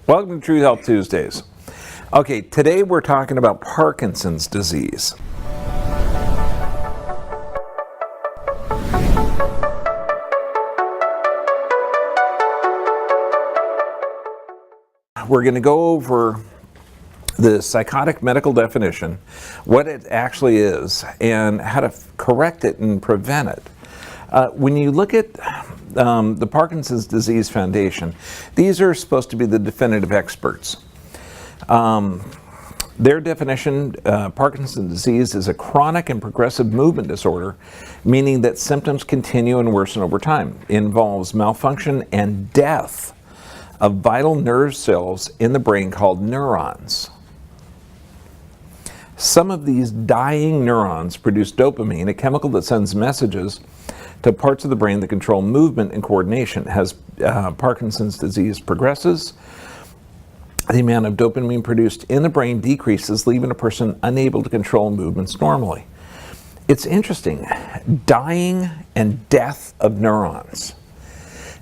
Welcome to True Health Tuesdays. Okay, today we're talking about Parkinson's disease. We're going to go over the psychotic medical definition, what it actually is, and how to correct it and prevent it. When you look at the Parkinson's Disease Foundation, these are supposed to be the definitive experts. Their definition, Parkinson's disease is a chronic and progressive movement disorder, meaning that symptoms continue and worsen over time. It involves malfunction and death of vital nerve cells in the brain called neurons. Some of these dying neurons produce dopamine, a chemical that sends messages to parts of the brain that control movement and coordination. As Parkinson's disease progresses, the amount of dopamine produced in the brain decreases, leaving a person unable to control movements normally. It's interesting, dying and death of neurons.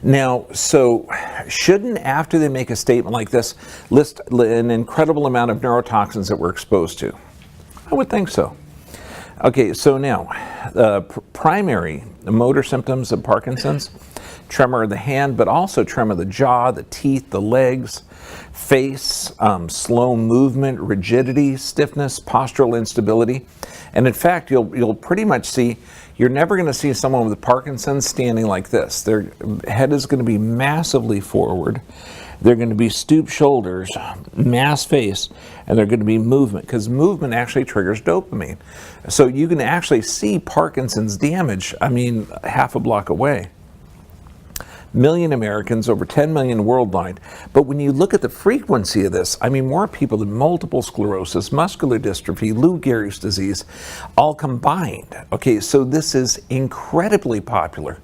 Now, so shouldn't, after they make a statement like this, list an incredible amount of neurotoxins that we're exposed to? I would think so. Okay, so now, primary motor symptoms of Parkinson's, tremor of the hand, but also tremor of the jaw, the teeth, the legs, face, slow movement, rigidity, stiffness, postural instability. And in fact, you'll pretty much see, you're never going to see someone with Parkinson's standing like this. Their head is going to be massively forward. They're going to be stooped shoulders, mass face, and they're going to be movement, because movement actually triggers dopamine. So you can actually see Parkinson's damage, half a block away. Million Americans, over 10 million worldwide. But when you look at the frequency of this, more people with multiple sclerosis, muscular dystrophy, Lou Gehrig's disease, all combined. Okay, so this is incredibly popular.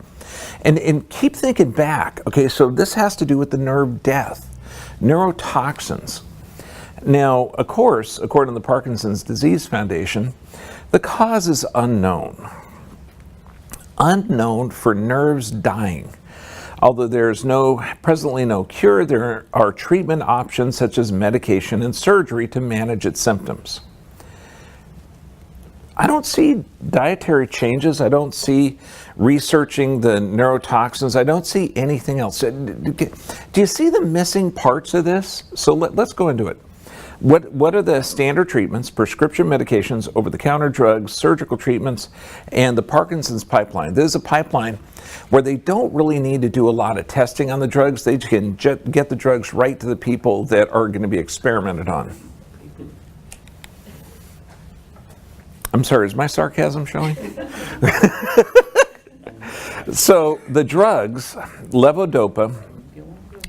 And keep thinking back. Okay, so this has to do with the nerve death, neurotoxins. Now, of course, according to the Parkinson's Disease Foundation, the cause is unknown. Unknown for nerves dying. Although there's presently no cure, there are treatment options such as medication and surgery to manage its symptoms. I don't see dietary changes. I don't see researching the neurotoxins. I don't see anything else. Do you see the missing parts of this? So let's go into it. What are the standard treatments, prescription medications, over-the-counter drugs, surgical treatments, and the Parkinson's pipeline? This is a pipeline where they don't really need to do a lot of testing on the drugs. They can get the drugs right to the people that are going to be experimented on. I'm sorry, is my sarcasm showing? So the drugs, levodopa,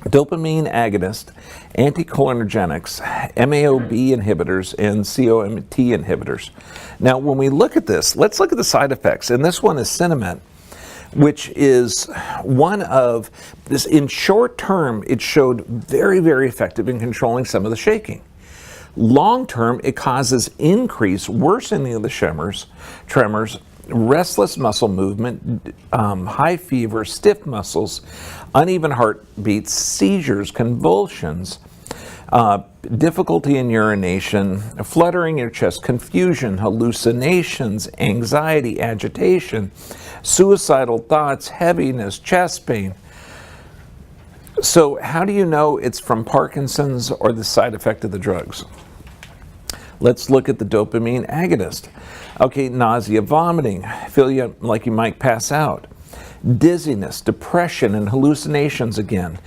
dopamine agonist, anticholinergics, MAO-B inhibitors, and COMT inhibitors. Now, when we look at this, let's look at the side effects. And this one is Cinnamon, which is one of this. In short term, it showed very, very effective in controlling some of the shaking. Long term, it causes worsening of the tremors, restless muscle movement, high fever, stiff muscles, uneven heartbeats, seizures, convulsions, difficulty in urination, fluttering in your chest, confusion, hallucinations, anxiety, agitation, suicidal thoughts, heaviness, chest pain. So how do you know it's from Parkinson's or the side effect of the drugs? Let's look at the dopamine agonist. Okay, nausea, vomiting, feel like you might pass out. Dizziness, depression, and hallucinations again.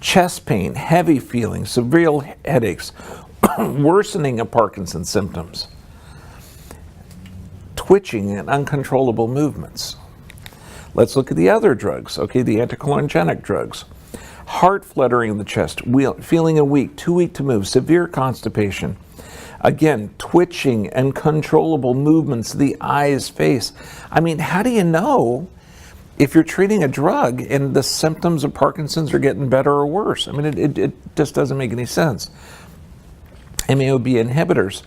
Chest pain, heavy feelings, severe headaches, worsening of Parkinson's symptoms. Twitching and uncontrollable movements. Let's look at the other drugs, okay, the anticholinergic drugs. Heart fluttering in the chest, feeling weak, too weak to move, severe constipation. Again, twitching and uncontrollable movements of the eyes, face. How do you know if you're treating a drug and the symptoms of Parkinson's are getting better or worse? It just doesn't make any sense. MAO-B inhibitors,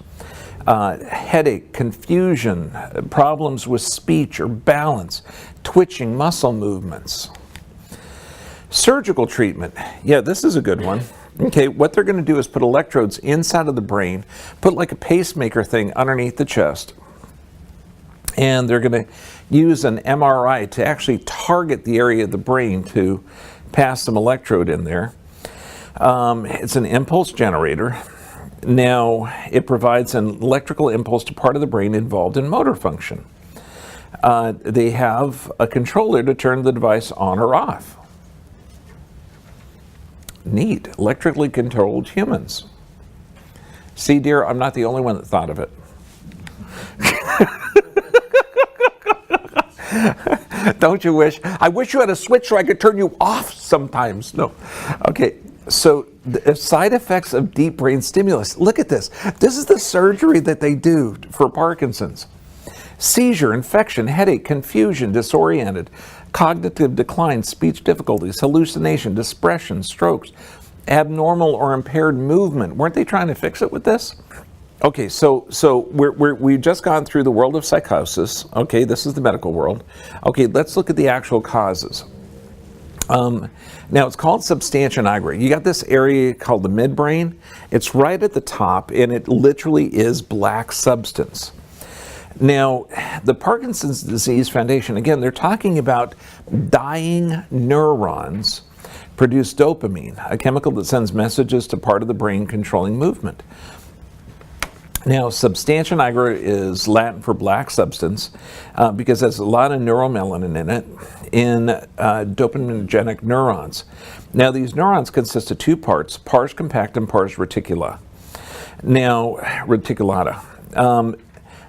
headache, confusion, problems with speech or balance, twitching, muscle movements. Surgical treatment. Yeah, this is a good one. Okay, what they're going to do is put electrodes inside of the brain, put like a pacemaker thing underneath the chest, and they're going to use an MRI to actually target the area of the brain to pass some electrode in there. It's an impulse generator. Now, it provides an electrical impulse to part of the brain involved in motor function. They have a controller to turn the device on or off. Neat. Electrically controlled humans. See, dear, I'm not the only one that thought of it. Don't you wish? I wish you had a switch so I could turn you off sometimes. No. Okay, so the side effects of deep brain stimulus. Look at this. This is the surgery that they do for Parkinson's. Seizure, infection, headache, confusion, disoriented, cognitive decline, speech difficulties, hallucination, depression, strokes, abnormal or impaired movement. Weren't they trying to fix it with this? Okay, so we've just gone through the world of psychosis. Okay, this is the medical world. Okay, let's look at the actual causes. Now, it's called substantia nigra. You got this area called the midbrain. It's right at the top, and it literally is black substance. Now, the Parkinson's Disease Foundation, again, they're talking about dying neurons produce dopamine, a chemical that sends messages to part of the brain controlling movement. Now, substantia nigra is Latin for black substance because there's a lot of neuromelanin in it in dopaminergic neurons. Now, these neurons consist of two parts, pars compacta and pars reticulata.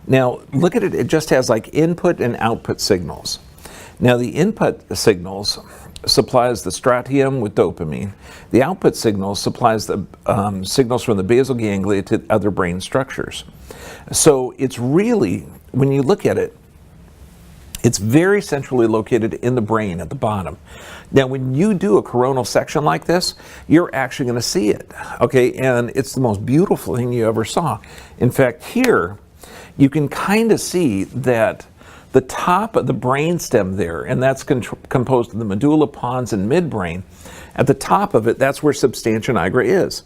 Now, look at it, it just has like input and output signals. Now, the input signals supplies the striatum with dopamine. The output signal supplies the signals from the basal ganglia to other brain structures. So it's really, when you look at it, it's very centrally located in the brain at the bottom. Now, when you do a coronal section like this, you're actually going to see it, okay? And it's the most beautiful thing you ever saw. In fact, here, you can kind of see that the top of the brainstem there, and that's composed of the medulla, pons, and midbrain. At the top of it, that's where substantia nigra is.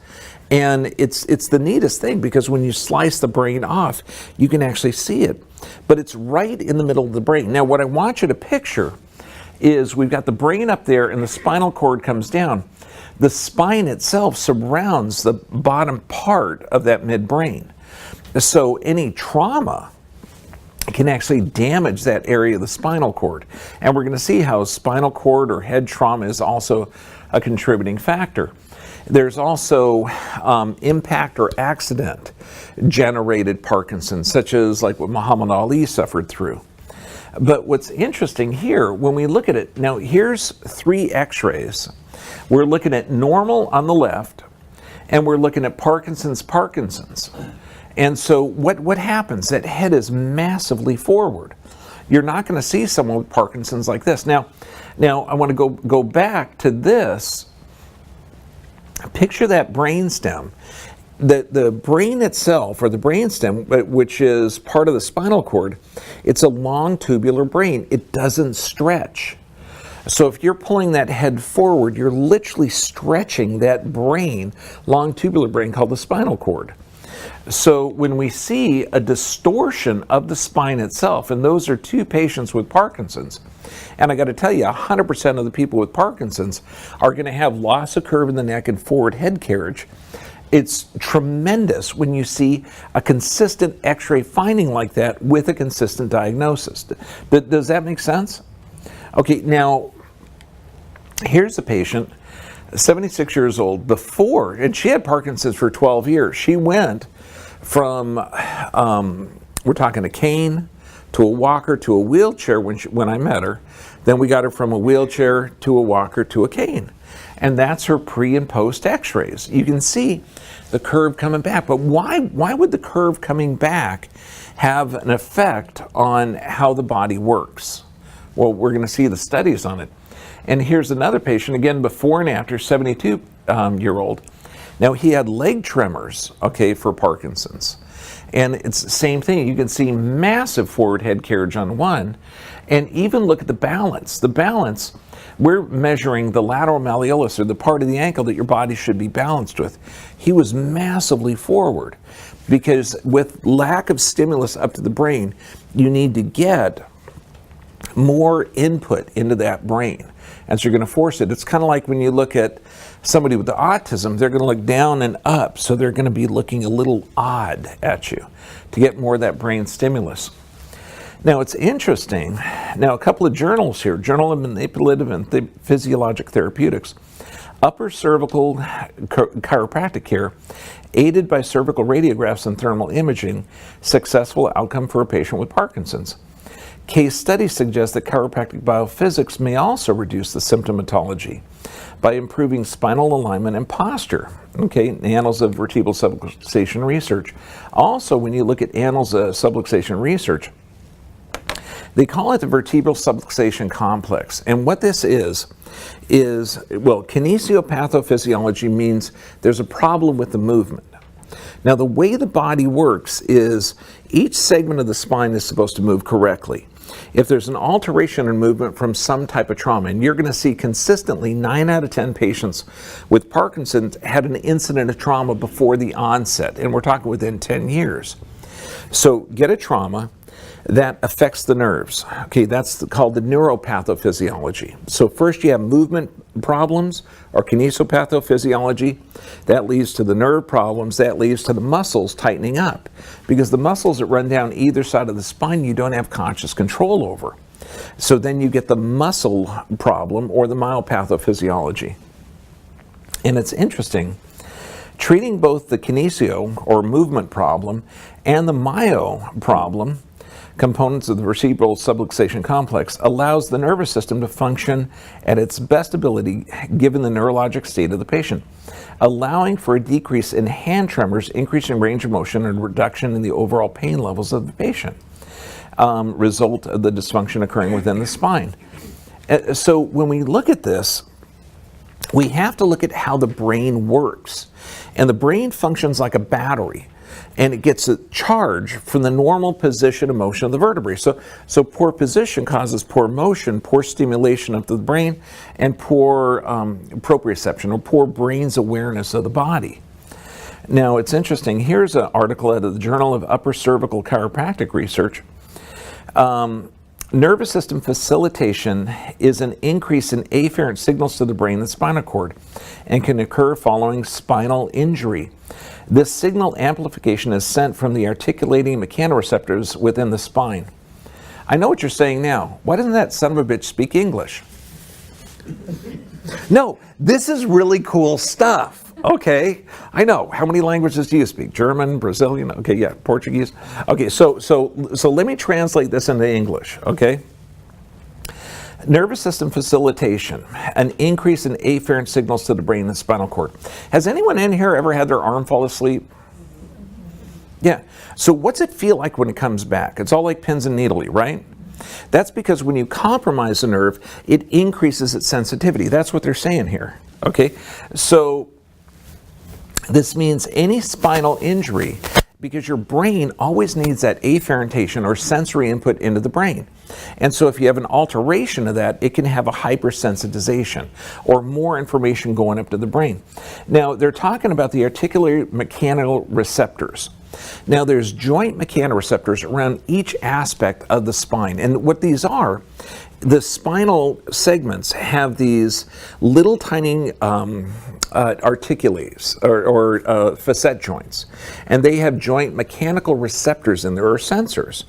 And it's the neatest thing because when you slice the brain off, you can actually see it. But it's right in the middle of the brain. Now, what I want you to picture is we've got the brain up there and the spinal cord comes down. The spine itself surrounds the bottom part of that midbrain. So any trauma can actually damage that area of the spinal cord. And we're going to see how spinal cord or head trauma is also a contributing factor. There's also impact or accident generated Parkinson's, such as like what Muhammad Ali suffered through. But what's interesting here, when we look at it, now here's 3 x-rays. We're looking at normal on the left, and we're looking at Parkinson's. And so what happens? That head is massively forward. You're not going to see someone with Parkinson's like this. Now I want to go back to this. Picture that brainstem. The brain itself, or the brainstem, which is part of the spinal cord, it's a long tubular brain. It doesn't stretch. So if you're pulling that head forward, you're literally stretching that brain, long tubular brain called the spinal cord. So when we see a distortion of the spine itself, and those are 2 patients with Parkinson's, and I got to tell you, 100% of the people with Parkinson's are going to have loss of curve in the neck and forward head carriage. It's tremendous when you see a consistent x-ray finding like that with a consistent diagnosis. Does that make sense? Okay, now here's a patient, 76 years old, before, and she had Parkinson's for 12 years. She went from, we're talking a cane to a walker to a wheelchair when I met her. Then we got her from a wheelchair to a walker to a cane. And that's her pre and post x-rays. You can see the curve coming back. But why would the curve coming back have an effect on how the body works? Well, we're going to see the studies on it. And here's another patient, again, before and after, 72-year-old. Now, he had leg tremors, okay, for Parkinson's. And it's the same thing. You can see massive forward head carriage on one. And even look at the balance. The balance, We're measuring the lateral malleolus, or the part of the ankle that your body should be balanced with. He was massively forward because with lack of stimulus up to the brain, you need to get more input into that brain. And so you're going to force it. It's kind of like when you look at somebody with autism, they're going to look down and up, so they're going to be looking a little odd at you to get more of that brain stimulus. Now, it's interesting. Now, a couple of journals here, Journal of Manipulative and Physiologic Therapeutics. Upper cervical chiropractic care, aided by cervical radiographs and thermal imaging, successful outcome for a patient with Parkinson's. Case studies suggest that chiropractic biophysics may also reduce the symptomatology by improving spinal alignment and posture. Okay, Annals of Vertebral Subluxation Research. Also, when you look at Annals of Subluxation Research, they call it the vertebral subluxation complex. And what this is, well, kinesiopathophysiology means there's a problem with the movement. Now, the way the body works is each segment of the spine is supposed to move correctly. If there's an alteration in movement from some type of trauma, and you're going to see consistently 9 out of 10 patients with Parkinson's had an incident of trauma before the onset, and we're talking within 10 years. So get a trauma that affects the nerves. Okay, that's called the neuropathophysiology. So first you have movement problems or kinesiopathophysiology. That leads to the nerve problems. That leads to the muscles tightening up. Because the muscles that run down either side of the spine you don't have conscious control over. So then you get the muscle problem or the myopathophysiology. And it's interesting. Treating both the kinesio or movement problem and the myo problem, components of the vertebral subluxation complex, allows the nervous system to function at its best ability given the neurologic state of the patient, allowing for a decrease in hand tremors, increasing range of motion, and reduction in the overall pain levels of the patient. Result of the dysfunction occurring within the spine. So when we look at this, we have to look at how the brain works. And the brain functions like a battery, and it gets a charge from the normal position and motion of the vertebrae. So poor position causes poor motion, poor stimulation of the brain, and poor proprioception, or poor brain's awareness of the body. Now, it's interesting. Here's an article out of the Journal of Upper Cervical Chiropractic Research. Nervous system facilitation is an increase in afferent signals to the brain and spinal cord and can occur following spinal injury. This signal amplification is sent from the articulating mechanoreceptors within the spine. I know what you're saying now. Why doesn't that son of a bitch speak English? No, this is really cool stuff. Okay, I know. How many languages do you speak? German, Brazilian? Okay, yeah, Portuguese. Okay, so let me translate this into English, okay? Nervous system facilitation, an increase in afferent signals to the brain and spinal cord. Has anyone in here ever had their arm fall asleep? Yeah. So what's it feel like when it comes back? It's all like pins and needly, right? That's because when you compromise the nerve, it increases its sensitivity. That's what they're saying here, okay? So this means any spinal injury, because your brain always needs that afferentation or sensory input into the brain. And so if you have an alteration of that, it can have a hypersensitization or more information going up to the brain. Now, they're talking about the articular mechanical receptors. Now, there's joint mechanoreceptors around each aspect of the spine. And what these are, the spinal segments have these little tiny articulates or facet joints, and they have joint mechanical receptors in there, or sensors.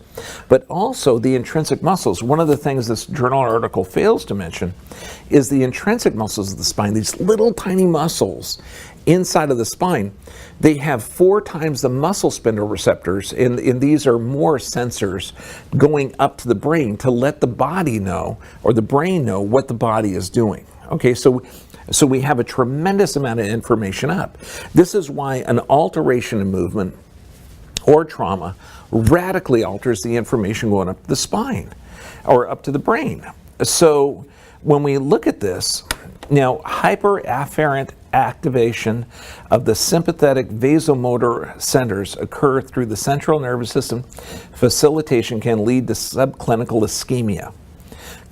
But also the intrinsic muscles. One of the things this journal article fails to mention is the intrinsic muscles of the spine, these little tiny muscles inside of the spine. They have 4 times the muscle spindle receptors, and these are more sensors going up to the brain to let the body know, or the brain know, what the body is doing. Okay, so we have a tremendous amount of information up. This is why an alteration in movement or trauma radically alters the information going up the spine or up to the brain. So when we look at this, now hyperafferent activation of the sympathetic vasomotor centers occur through the central nervous system. Facilitation can lead to subclinical ischemia.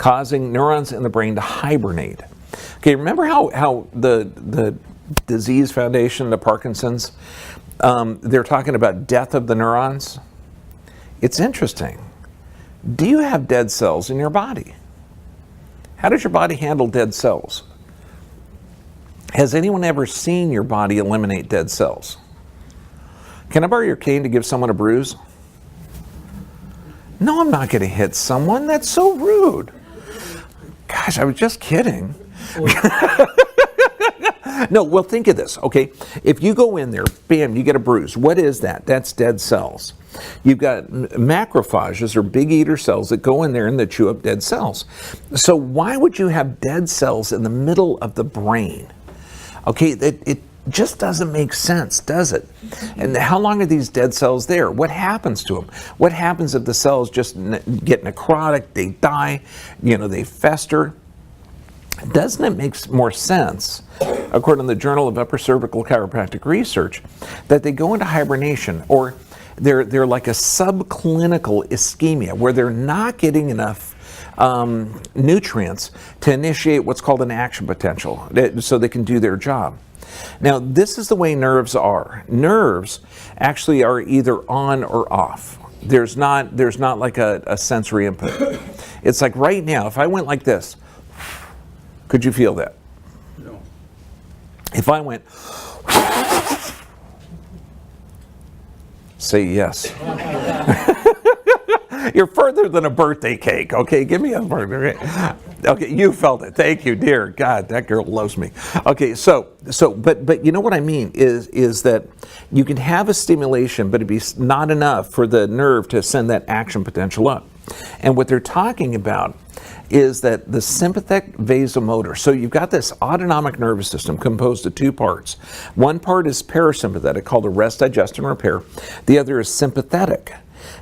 causing neurons in the brain to hibernate. Okay, remember how the disease foundation, the Parkinson's, they're talking about death of the neurons? It's interesting. Do you have dead cells in your body? How does your body handle dead cells? Has anyone ever seen your body eliminate dead cells? Can I borrow your cane to give someone a bruise? No, I'm not going to hit someone. That's so rude. Gosh, I was just kidding. No, well, think of this, okay? If you go in there, bam, you get a bruise. What is that? That's dead cells. You've got macrophages, or big eater cells, that go in there and that chew up dead cells. So why would you have dead cells in the middle of the brain? Okay, it just doesn't make sense, does it? And how long are these dead cells there? What happens to them? What happens if the cells just get necrotic, they die, they fester? Doesn't it make more sense, according to the Journal of Upper Cervical Chiropractic Research, that they go into hibernation, or they're like a subclinical ischemia, where they're not getting enough nutrients to initiate what's called an action potential, so they can do their job. Now, this is the way nerves are. Nerves actually are either on or off. There's not like a sensory input. It's like right now, if I went like this, could you feel that? No. If I went, say yes. You're further than a birthday cake, okay? Give me a birthday. Okay, you felt it. Thank you, dear God. That girl loves me. Okay, but you know what I mean is that you can have a stimulation, but it'd be not enough for the nerve to send that action potential up. And what they're talking about is that the sympathetic vasomotor, so you've got this autonomic nervous system composed of two parts. One part is parasympathetic, called the rest, digest, and repair. The other is sympathetic.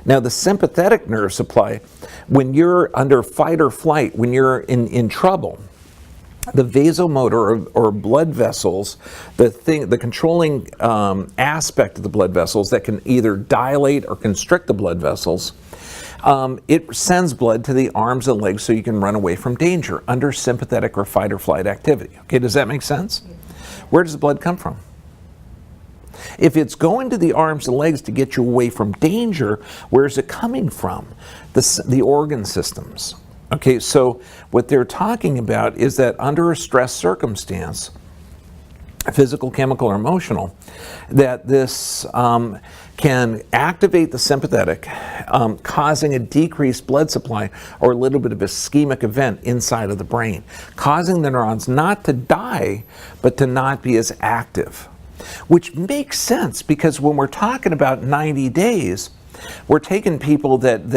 Now, the sympathetic nerve supply, when you're under fight or flight, when you're in trouble, the vasomotor, or blood vessels, the controlling aspect of the blood vessels that can either dilate or constrict the blood vessels, it sends blood to the arms and legs so you can run away from danger under sympathetic or fight or flight activity. Okay, does that make sense? Where does the blood come from? If it's going to the arms and legs to get you away from danger, where's it coming from? The organ systems. Okay, so what they're talking about is that under a stress circumstance, physical, chemical, or emotional, that this can activate the sympathetic, causing a decreased blood supply or a little bit of ischemic event inside of the brain, causing the neurons not to die, but to not be as active. Which makes sense, because when we're talking about 90 days, we're taking people that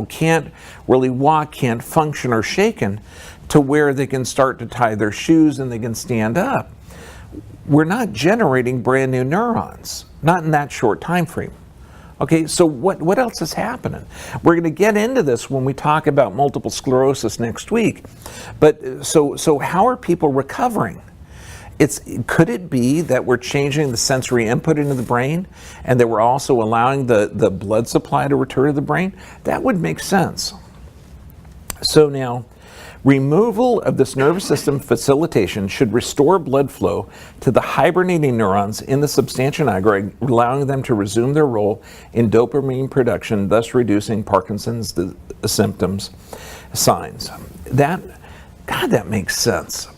can't really walk, can't function or shaken, to where they can start to tie their shoes and they can stand up. We're not generating brand new neurons, not in that short time frame. Okay, so what else is happening? We're going to get into this when we talk about multiple sclerosis next week. But so how are people recovering? Could it be that we're changing the sensory input into the brain, and that we're also allowing the blood supply to return to the brain? That would make sense. So now, removal of this nervous system facilitation should restore blood flow to the hibernating neurons in the substantia nigra, allowing them to resume their role in dopamine production, thus reducing Parkinson's symptoms, signs. That makes sense.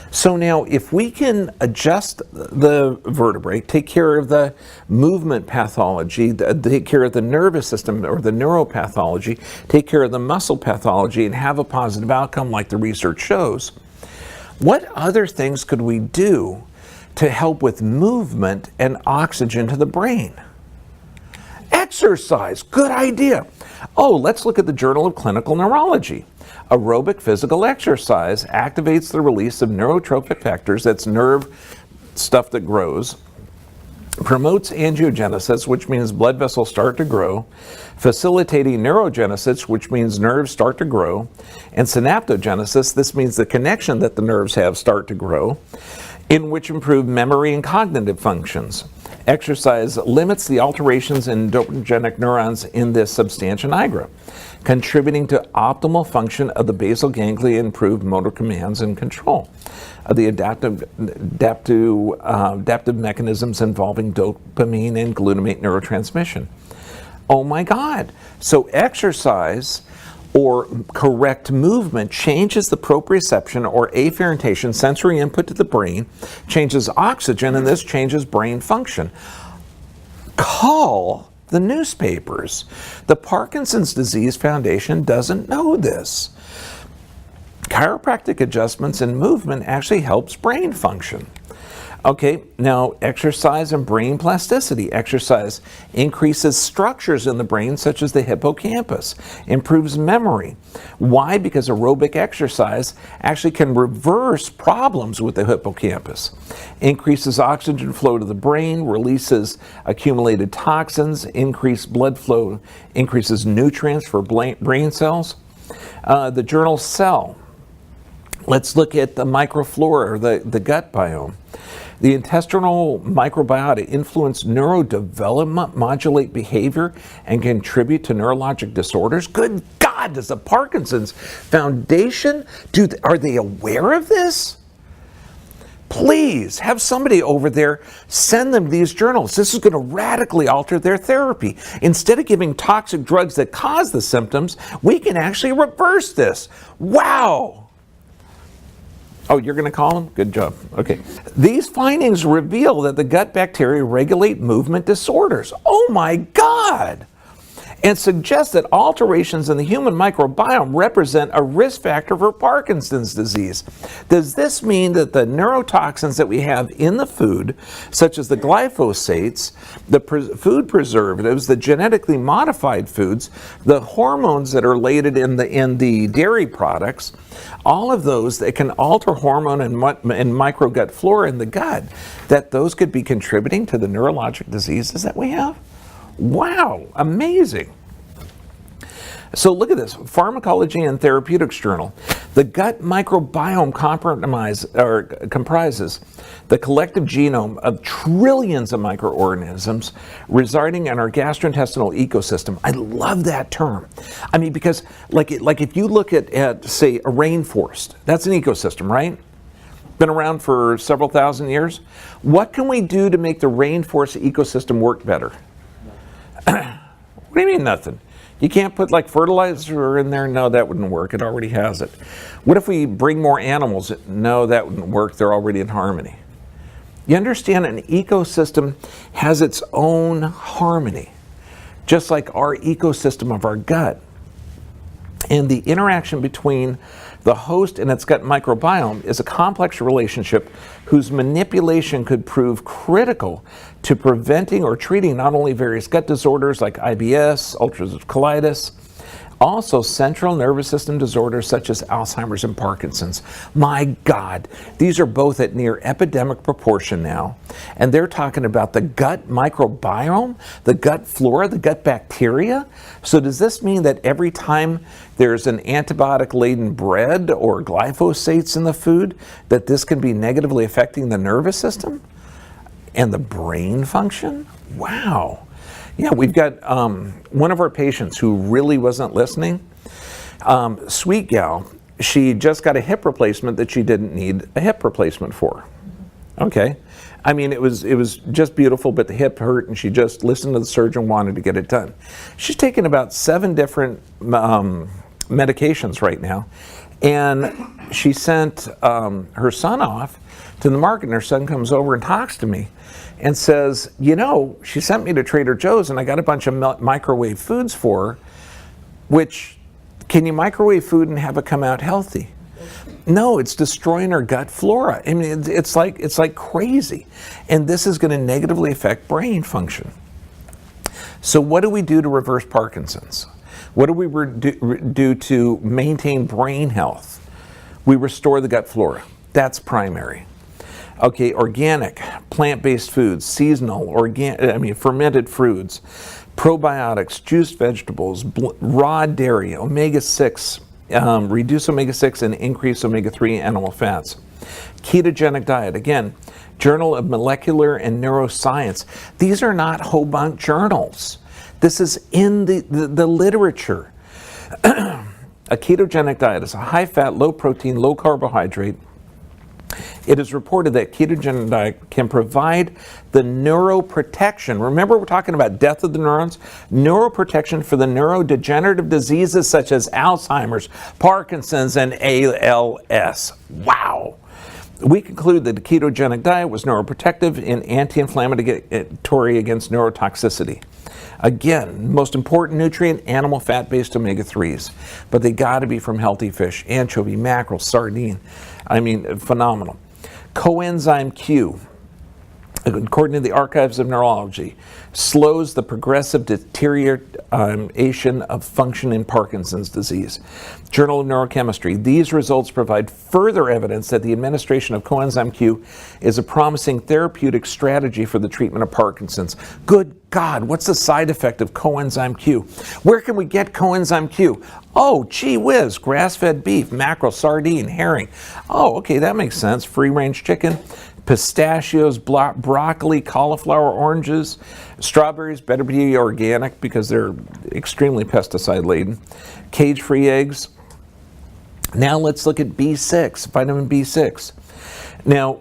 So now, if we can adjust the vertebrae, take care of the movement pathology, take care of the nervous system or the neuropathology, take care of the muscle pathology, and have a positive outcome like the research shows, what other things could we do to help with movement and oxygen to the brain? Exercise, good idea. Oh, let's look at the Journal of Clinical Neurology. Aerobic physical exercise activates the release of neurotrophic factors, that's nerve stuff that grows, promotes angiogenesis, which means blood vessels start to grow, facilitating neurogenesis, which means nerves start to grow, and synaptogenesis, this means the connection that the nerves have start to grow, in which improve memory and cognitive functions. Exercise limits the alterations in dopaminergic neurons in the substantia nigra, contributing to optimal function of the basal ganglia, improved motor commands and control of the adaptive mechanisms involving dopamine and glutamate neurotransmission. Oh my God. So exercise or correct movement changes the proprioception or afferentation sensory input to the brain, changes oxygen, and this changes brain function. Call the newspapers. The Parkinson's Disease Foundation doesn't know this. Chiropractic adjustments and movement actually helps brain function. Okay, now exercise and brain plasticity. Exercise increases structures in the brain such as the hippocampus, improves memory. Why? Because aerobic exercise actually can reverse problems with the hippocampus. Increases oxygen flow to the brain, releases accumulated toxins, increased blood flow, increases nutrients for brain cells. The journal Cell. Let's look at the microflora, or the gut biome. The intestinal microbiota influence neurodevelopment, modulate behavior, and contribute to neurologic disorders. Good God, does the Parkinson's Foundation, are they aware of this? Please have somebody over there send them these journals. This is going to radically alter their therapy. Instead of giving toxic drugs that cause the symptoms, we can actually reverse this. Wow! Oh, you're going to call them? Good job. Okay. These findings reveal that the gut bacteria regulate movement disorders. Oh my God! And suggest that alterations in the human microbiome represent a risk factor for Parkinson's disease. Does this mean that the neurotoxins that we have in the food, such as the glyphosates, the food preservatives, the genetically modified foods, the hormones that are related in the dairy products, all of those that can alter hormone and microgut flora in the gut, that those could be contributing to the neurologic diseases that we have? Wow, amazing. So look at this, Pharmacology and Therapeutics Journal. The gut microbiome comprises the collective genome of trillions of microorganisms residing in our gastrointestinal ecosystem. I love that term. I mean, because like if you look at say, a rainforest, that's an ecosystem, right? Been around for several thousand years. What can we do to make the rainforest ecosystem work better? What do you mean nothing? You can't put like fertilizer in there? No, that wouldn't work. It already has it. What if we bring more animals? No, that wouldn't work. They're already in harmony. You understand, an ecosystem has its own harmony, just like our ecosystem of our gut. And the interaction between the host and its gut microbiome is a complex relationship whose manipulation could prove critical to preventing or treating not only various gut disorders like IBS, ulcerative colitis, also central nervous system disorders such as Alzheimer's and Parkinson's. My God, these are both at near epidemic proportion now. And they're talking about the gut microbiome, the gut flora, the gut bacteria. So does this mean that every time there's an antibiotic-laden bread or glyphosates in the food, that this can be negatively affecting the nervous system and the brain function? Wow. Yeah, we've got one of our patients who really wasn't listening. Sweet gal, she just got a hip replacement that she didn't need a hip replacement for. Okay. I mean, it was just beautiful, but the hip hurt and she just listened to the surgeon, wanted to get it done. She's taken about 7 different medications right now. And she sent her son off to the market, and her son comes over and talks to me and says, you know, she sent me to Trader Joe's and I got a bunch of microwave foods for her, which, can you microwave food and have it come out healthy? No, it's destroying her gut flora. I mean, it's like crazy. And this is going to negatively affect brain function. So what do we do to reverse Parkinson's? What do we do to maintain brain health? We restore the gut flora. That's primary. Okay, organic, plant-based foods, seasonal, fermented foods, probiotics, juiced vegetables, raw dairy, omega-6 reduce omega-6 and increase omega-3 animal fats. Ketogenic diet, again, Journal of Molecular and Neuroscience. These are not Hobunk journals. This is in the literature. A ketogenic diet is a high-fat, low-protein, low-carbohydrate. It is reported that ketogenic diet can provide the neuroprotection. Remember, we're talking about death of the neurons? Neuroprotection for the neurodegenerative diseases such as Alzheimer's, Parkinson's, and ALS. Wow. We conclude that the ketogenic diet was neuroprotective and anti-inflammatory against neurotoxicity. Again, most important nutrient, animal fat-based omega-3s. But they got to be from healthy fish, anchovy, mackerel, sardine. I mean, phenomenal. Coenzyme Q, according to the Archives of Neurology, slows the progressive deterioration of function in Parkinson's disease. Journal of Neurochemistry. These results provide further evidence that the administration of coenzyme Q is a promising therapeutic strategy for the treatment of Parkinson's. Good God, what's the side effect of coenzyme Q? Where can we get coenzyme Q? Oh, gee whiz, grass-fed beef, mackerel, sardine, herring. Oh, okay, that makes sense. Free-range chicken, pistachios, broccoli, cauliflower, oranges, strawberries, better be organic because they're extremely pesticide-laden. Cage-free eggs. Now let's look at B6, vitamin B6. Now,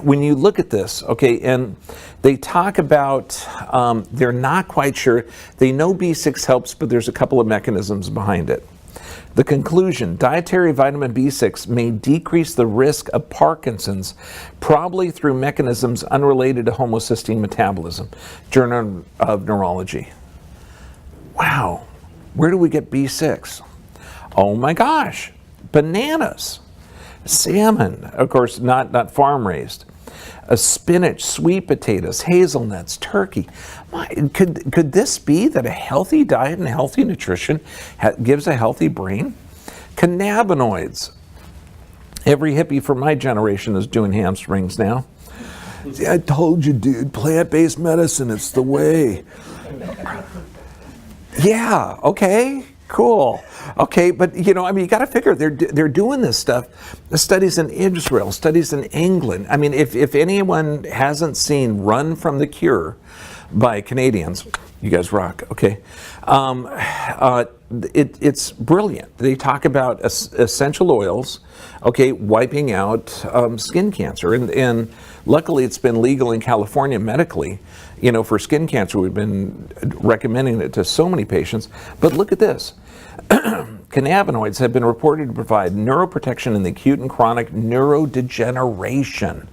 when you look at this, okay, and they talk about, they're not quite sure. They know B6 helps, but there's a couple of mechanisms behind it. The conclusion, dietary vitamin B6 may decrease the risk of Parkinson's, probably through mechanisms unrelated to homocysteine metabolism. Journal of Neurology. Wow, where do we get B6? Oh my gosh, bananas, salmon, of course not farm raised, spinach, sweet potatoes, hazelnuts, turkey. Could this be that a healthy diet and healthy nutrition gives a healthy brain? Cannabinoids. Every hippie from my generation is doing hamstrings now. I told you, dude, plant-based medicine, it's the way. Yeah, okay, cool. Okay, but you know, I mean, you got to figure they're doing this stuff. The studies in Israel, studies in England. I mean, if anyone hasn't seen Run from the Cure by Canadians, you guys rock. Okay, it's brilliant. They talk about essential oils, okay, wiping out skin cancer, and luckily it's been legal in California medically. You know, for skin cancer, we've been recommending it to so many patients. But look at this. Cannabinoids have been reported to provide neuroprotection in the acute and chronic neurodegeneration.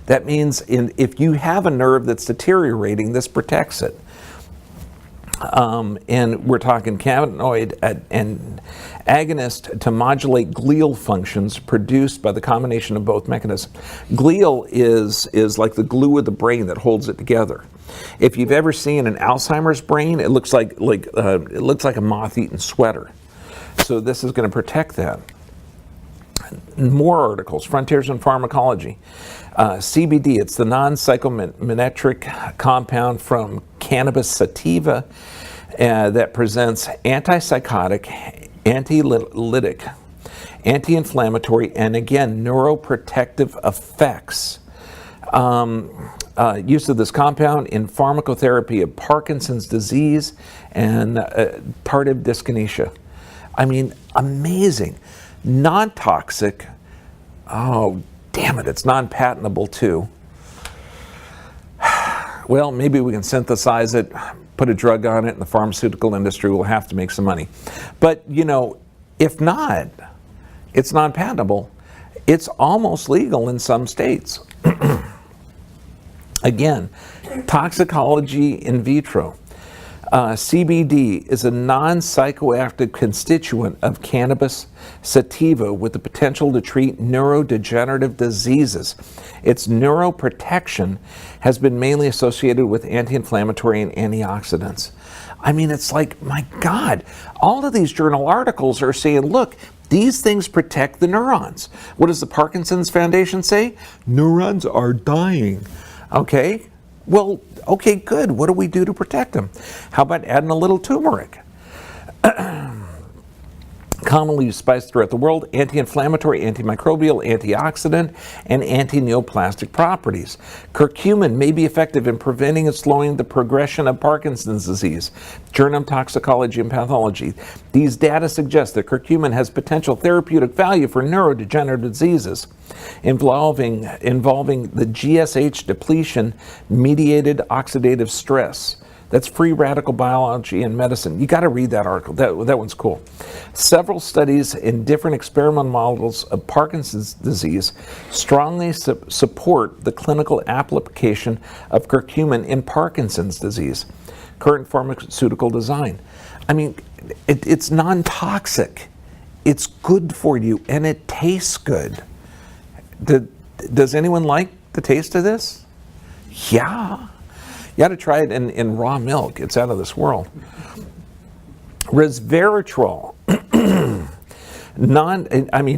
That means if you have a nerve that's deteriorating, this protects it. And we're talking cannabinoid and agonist to modulate glial functions produced by the combination of both mechanisms. Glial is like the glue of the brain that holds it together. If you've ever seen an Alzheimer's brain, it looks like a moth-eaten sweater. So this is going to protect that. More articles, Frontiers in Pharmacology. CBD, it's the non-psychometric compound from cannabis sativa that presents antipsychotic, antilytic, anti-inflammatory, and again, neuroprotective effects. Use of this compound in pharmacotherapy of Parkinson's disease and tardive dyskinesia. I mean, amazing. Non-toxic. Oh, damn it, it's non-patentable too. Well, maybe we can synthesize it, put a drug on it, and the pharmaceutical industry will have to make some money. But, you know, if not, it's non-patentable. It's almost legal in some states. Again, toxicology in vitro. CBD is a non-psychoactive constituent of cannabis sativa with the potential to treat neurodegenerative diseases. Its neuroprotection has been mainly associated with anti-inflammatory and antioxidants. I mean, it's like, my God, all of these journal articles are saying, look, these things protect the neurons. What does the Parkinson's Foundation say? Neurons are dying. Okay. Well, okay, good. What do we do to protect them? How about adding a little turmeric? Commonly used spice throughout the world, anti-inflammatory, antimicrobial, antioxidant, and anti-neoplastic properties. Curcumin may be effective in preventing and slowing the progression of Parkinson's disease. Journal Toxicology and Pathology. These data suggest that curcumin has potential therapeutic value for neurodegenerative diseases involving the GSH depletion mediated oxidative stress. That's free radical biology and medicine. You got to read that article. That one's cool. Several studies in different experimental models of Parkinson's disease strongly support the clinical application of curcumin in Parkinson's disease. Current pharmaceutical design. I mean, it's non-toxic. It's good for you, and it tastes good. Does anyone like the taste of this? Yeah. You got to try it in raw milk. It's out of this world. Resveratrol,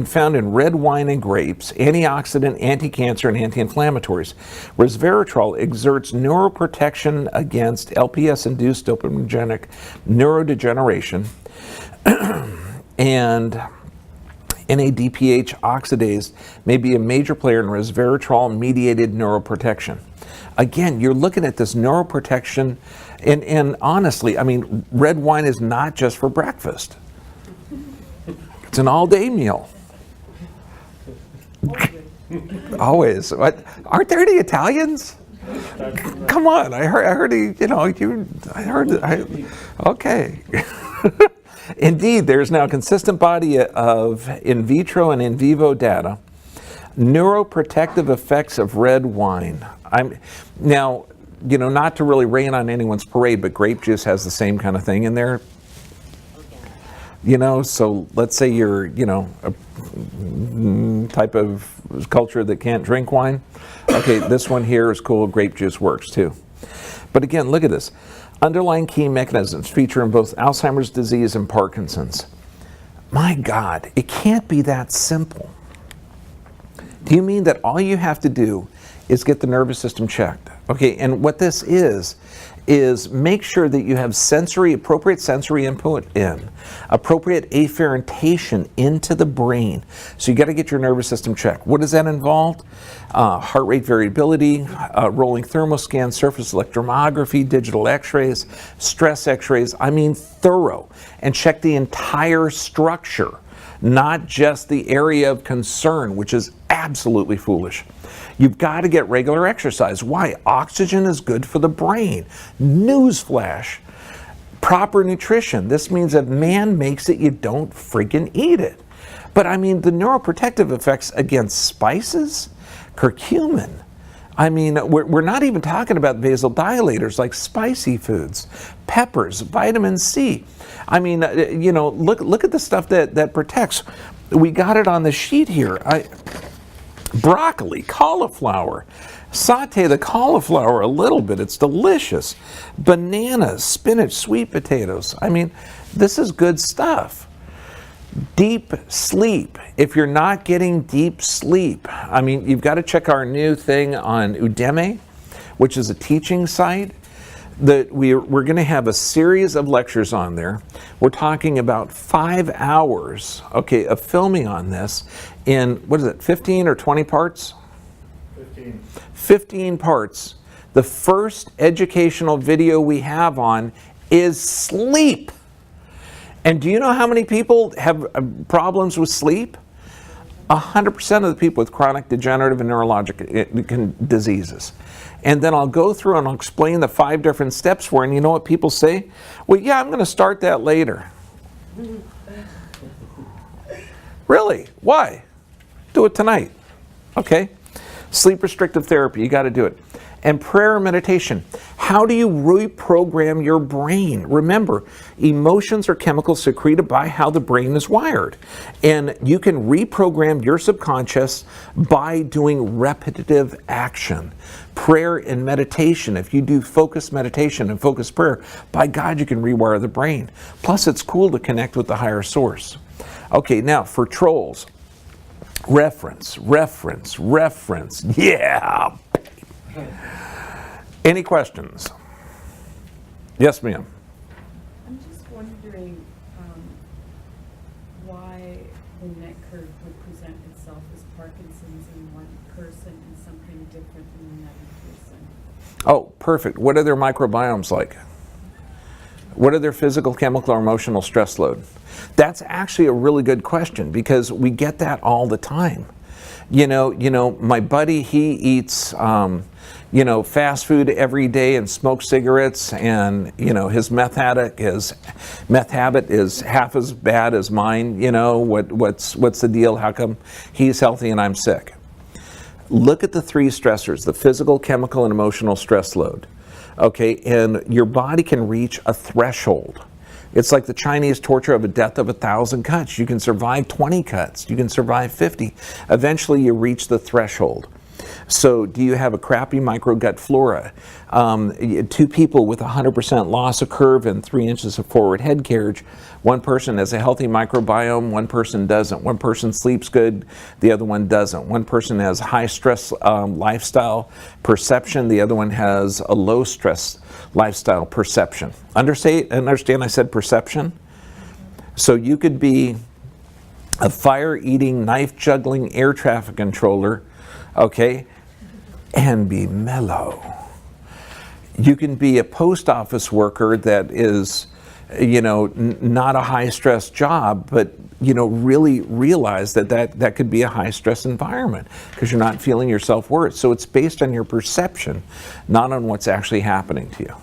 found in red wine and grapes, antioxidant, anti-cancer, and anti-inflammatories. Resveratrol exerts neuroprotection against LPS-induced dopaminergic neurodegeneration, and NADPH oxidase may be a major player in resveratrol-mediated neuroprotection. Again, you're looking at this neuroprotection, and honestly, I mean, red wine is not just for breakfast. It's an all-day meal. Always. Aren't there any Italians? Come on, I heard okay. Indeed, there's now a consistent body of in vitro and in vivo data. Neuroprotective effects of red wine. Now, not to really rain on anyone's parade, but grape juice has the same kind of thing in there. So let's say you're, a type of culture that can't drink wine. Okay, this one here is cool. Grape juice works too. But again, look at this. Underlying key mechanisms feature in both Alzheimer's disease and Parkinson's. My God, it can't be that simple. Do you mean that all you have to do is get the nervous system checked? Okay, and what this is make sure that you have appropriate sensory input in, appropriate afferentation into the brain. So you got to get your nervous system checked. What does that involve? Heart rate variability, rolling thermoscan, surface electromyography, digital x-rays, stress x-rays. Thorough. And check the entire structure, not just the area of concern, which is absolutely foolish. You've got to get regular exercise. Why? Oxygen is good for the brain. Newsflash. Proper nutrition. This means if man makes it, you don't freaking eat it. But the neuroprotective effects against spices, curcumin. We're not even talking about vasodilators like spicy foods, peppers, vitamin C. Look at the stuff that protects. We got it on the sheet here. Broccoli, cauliflower. Saute the cauliflower a little bit. It's delicious. Bananas, spinach, sweet potatoes. This is good stuff. Deep sleep. If you're not getting deep sleep, you've got to check our new thing on Udemy, which is a teaching site. That we're going to have a series of lectures on there. We're talking about 5 hours, of filming on this in, 15 or 20 parts? 15. 15 parts. The first educational video we have on is sleep. And do you know how many people have problems with sleep? 100% of the people with chronic degenerative and neurologic diseases. And then I'll go through and I'll explain the 5 different steps for it. And you know what people say? Well, yeah, I'm going to start that later. Really? Why? Do it tonight. Okay? Sleep restrictive therapy, you got to do it. And prayer and meditation. How do you reprogram your brain? Remember, emotions are chemicals secreted by how the brain is wired. And you can reprogram your subconscious by doing repetitive action. Prayer and meditation. If you do focused meditation and focused prayer, by God, you can rewire the brain. Plus, it's cool to connect with the higher source. Okay, now for trolls. Reference. Yeah. Any questions? Yes, ma'am. I'm just wondering why the neck curve would present itself as Parkinson's in one person and something different in another person. Oh, perfect. What are their microbiomes like? What are their physical, chemical, or emotional stress load? That's actually a really good question because we get that all the time. You know, my buddy, he eats, fast food every day and smokes cigarettes, and his meth habit is half as bad as mine. What's the deal? How come he's healthy and I'm sick? Look at the three stressors: the physical, chemical, and emotional stress load. Okay, and your body can reach a threshold. It's like the Chinese torture of a death of 1,000 cuts. You can survive 20 cuts. You can survive 50. Eventually, you reach the threshold. So do you have a crappy microgut flora? Two people with 100% loss of curve and 3 inches of forward head carriage. One person has a healthy microbiome, one person doesn't. One person sleeps good, the other one doesn't. One person has high stress lifestyle perception, the other one has a low stress lifestyle perception. Understand I said perception? So you could be a fire-eating, knife-juggling air traffic controller, okay, and be mellow. You can be a post office worker that is, not a high-stress job, but, really realize that could be a high-stress environment because you're not feeling your self-worth. So it's based on your perception, not on what's actually happening to you.